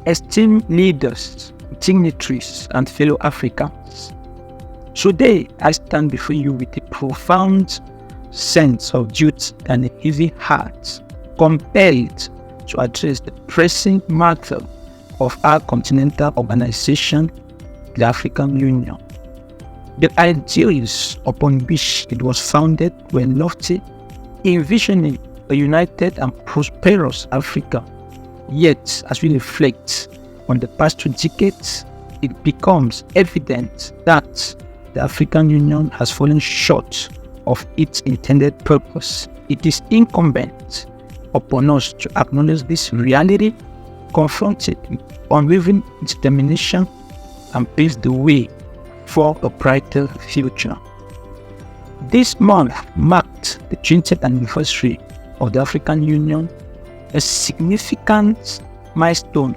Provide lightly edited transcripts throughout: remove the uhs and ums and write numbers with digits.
esteemed leaders, dignitaries, and fellow Africans, today I stand before you with a profound sense of duty and a heavy heart, compelled to address the pressing matter of our continental organization, the African Union. The ideals upon which it was founded were lofty, envisioning a united and prosperous Africa. Yet, as we reflect on the past 2 decades, it becomes evident that the African Union has fallen short of its intended purpose. It is incumbent upon us to acknowledge this reality, confront it with unwavering determination, and pave the way for a brighter future. This month marked the 20th anniversary of the African Union, a significant milestone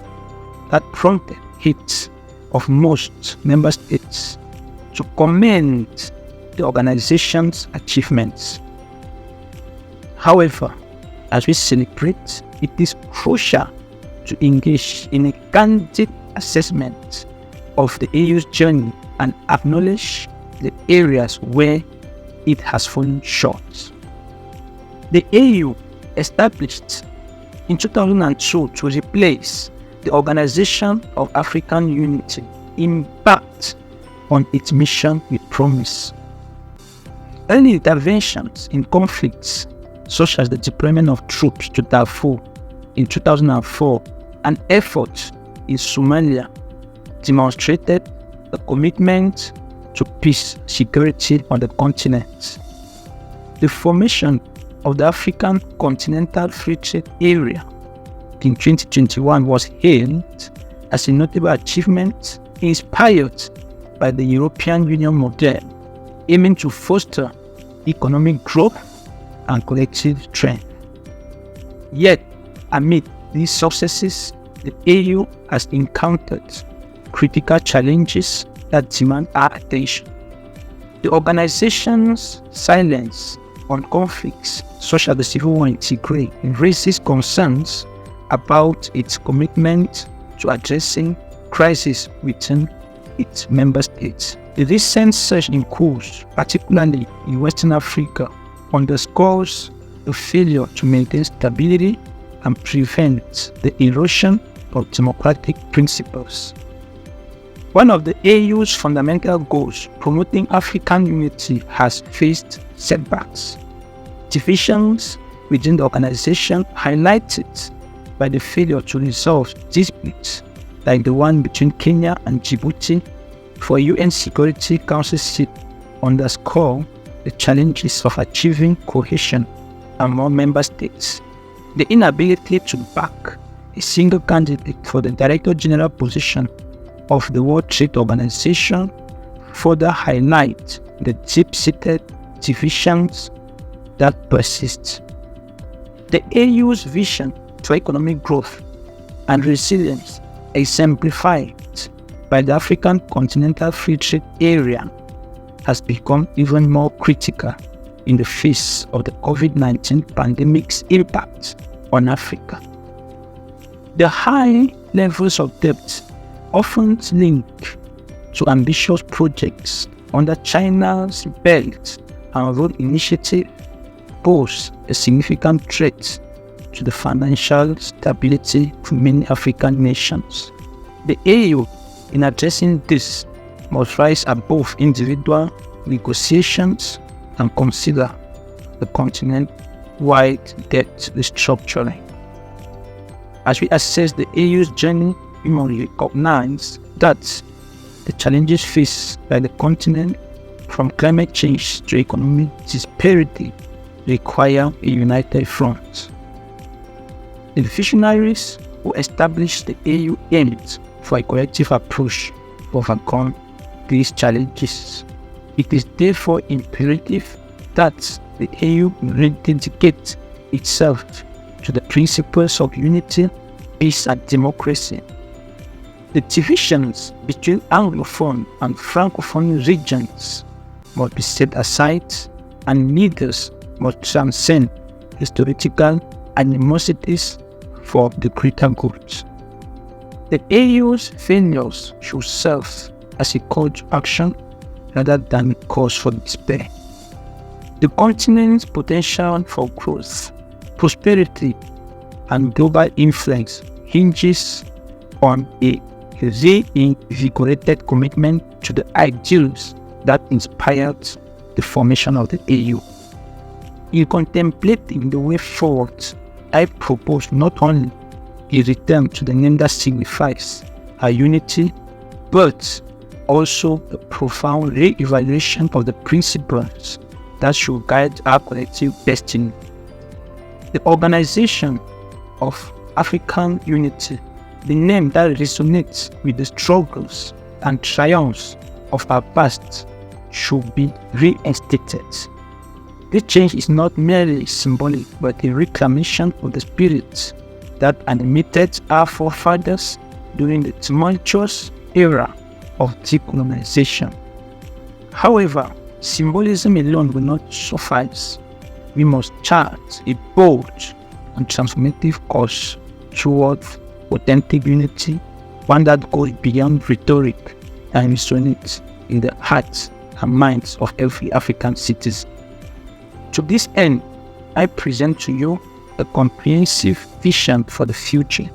that prompted heads of most member states to commend the organization's achievements. However, as we celebrate, it is crucial to engage in a candid assessment of the AU's journey and acknowledge the areas where it has fallen short. The AU, established in 2002 to replace the Organization of African Unity, embarked on its mission with promise. Early interventions in conflicts, such as the deployment of troops to Darfur in 2004 and efforts in Somalia, demonstrated a commitment to peace, security on the continent. The formation of the African Continental Free Trade Area in 2021 was hailed as a notable achievement inspired by the European Union model, aiming to foster economic growth and collective strength. Yet, amid these successes, the AU has encountered critical challenges that demand our attention. The organization's silence on conflicts such as the civil war in Tigray raises concerns about its commitment to addressing crises within its member states. The recent surge in coups, particularly in Western Africa, underscores the failure to maintain stability and prevent the erosion of democratic principles. One of the AU's fundamental goals, promoting African unity, has faced setbacks. Divisions within the organization, highlighted by the failure to resolve disputes like the one between Kenya and Djibouti for UN Security Council seat, underscore the challenges of achieving cohesion among member states. The inability to back a single candidate for the Director General position of the World Trade Organization further highlight the deep-seated divisions that persist. The AU's vision for economic growth and resilience, exemplified by the African Continental Free Trade Area, has become even more critical in the face of the COVID-19 pandemic's impact on Africa. The high levels of debt often linked to ambitious projects under China's Belt and Road Initiative pose a significant threat to the financial stability of many African nations. The AU, in addressing this, must rise above individual negotiations and consider the continent-wide debt restructuring. As we assess the AU's journey, we must recognize that the challenges faced by the continent, from climate change to economic disparity, require a united front. The visionaries who established the AU aimed for a collective approach to overcome these challenges. It is therefore imperative that the AU rededicate itself to the principles of unity, peace, and democracy. The divisions between Anglophone and Francophone regions must be set aside, and leaders must transcend historical animosities for the greater good. The AU's failures should serve as a call to action rather than a cause for despair. The continent's potential for growth, prosperity, and global influence hinges on a reinvigorated commitment to the ideals that inspired the formation of the AU. In contemplating the way forward, I propose not only a return to the name that signifies our unity, but also a profound re-evaluation of the principles that should guide our collective destiny. The Organization of African Unity, the name that resonates with the struggles and triumphs of our past, should be reinstated. This change is not merely symbolic, but a reclamation of the spirit that animated our forefathers during the tumultuous era of decolonization. However, symbolism alone will not suffice. We must chart a bold and transformative course towards authentic unity, one that goes beyond rhetoric and resonates in the hearts and minds of every African citizen. To this end, I present to you a comprehensive vision for the future.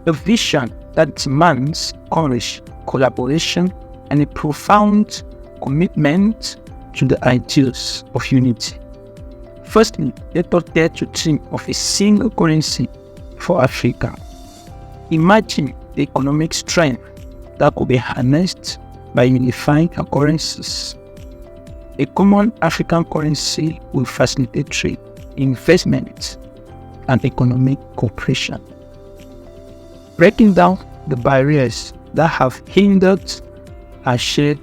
A vision that demands courage, collaboration, and a profound commitment to the ideals of unity. Firstly, let us dare to think of a single currency for Africa. Imagine the economic strength that could be harnessed by unifying our currencies. A common African currency will facilitate trade, investment, and economic cooperation, breaking down the barriers that have hindered our shared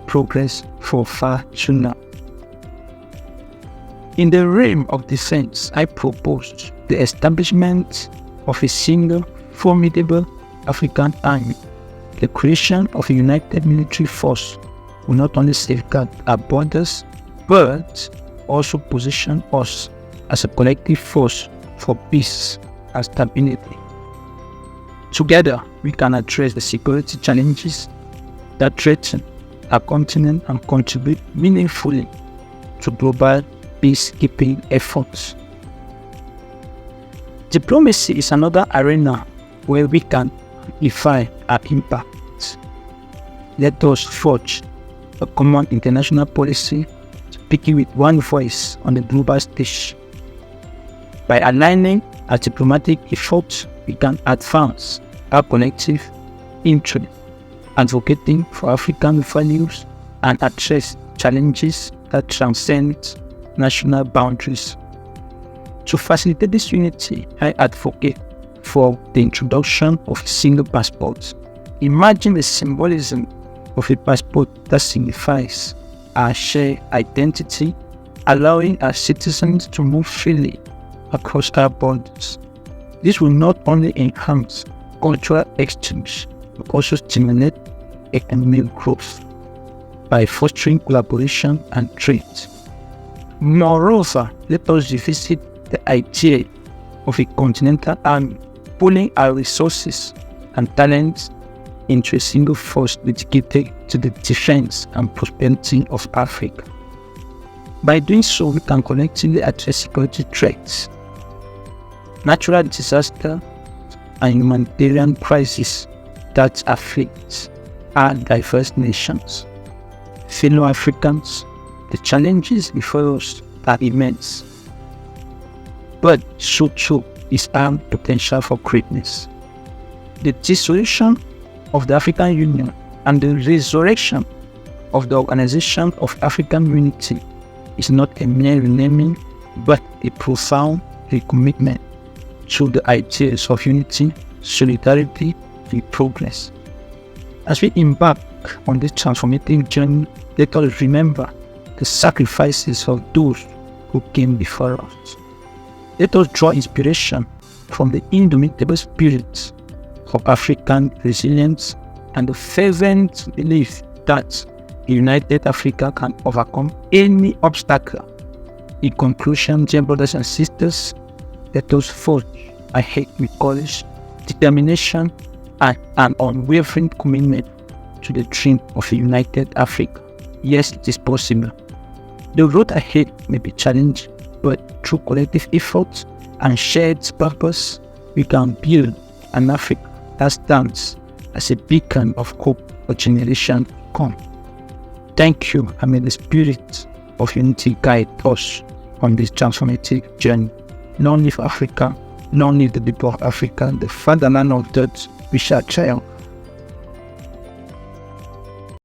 progress for far too long. In the realm of defense, I proposed the establishment of a single, formidable African army. The creation of a united military force will not only safeguard our borders, but also position us as a collective force for peace and stability. Together, we can address the security challenges that threaten our continent and contribute meaningfully to global peacekeeping efforts. Diplomacy is another arena where we can amplify our impact. Let us forge a common international policy, speaking with one voice on the global stage. By aligning our diplomatic efforts, we can advance our collective interest, advocating for African values and address challenges that transcend national boundaries. To facilitate this unity, I advocate for the introduction of a single passport. Imagine the symbolism of a passport that signifies our shared identity, allowing our citizens to move freely across our borders. This will not only enhance cultural exchange, but also stimulate economic growth by fostering collaboration and trade. Moreover, let us revisit the idea of a continental army, pooling our resources and talents into a single force dedicated to the defense and prosperity of Africa. By doing so, we can collectively address security threats, natural disasters, and humanitarian crises that afflict our diverse nations. Fellow Africans, the challenges before us are immense, but so too is our potential for greatness. The dissolution of the African Union and the resurrection of the Organization of African Unity is not a mere renaming, but a profound recommitment to the ideas of unity, solidarity, and progress. As we embark on this transformative journey, let us remember the sacrifices of those who came before us. Let us draw inspiration from the indomitable spirit of African resilience and the fervent belief that a united Africa can overcome any obstacle. In conclusion, dear brothers and sisters, let us forge ahead with courage, determination, and an unwavering commitment to the dream of a united Africa. Yes, it is possible. The road ahead may be challenging, but through collective effort and shared purpose, we can build an Africa that stands as a beacon of hope for generations to come. Thank you, and may the spirit of unity guide us on this transformative journey. Long live Africa, long live the people of Africa, the fatherland of that we shall triumph.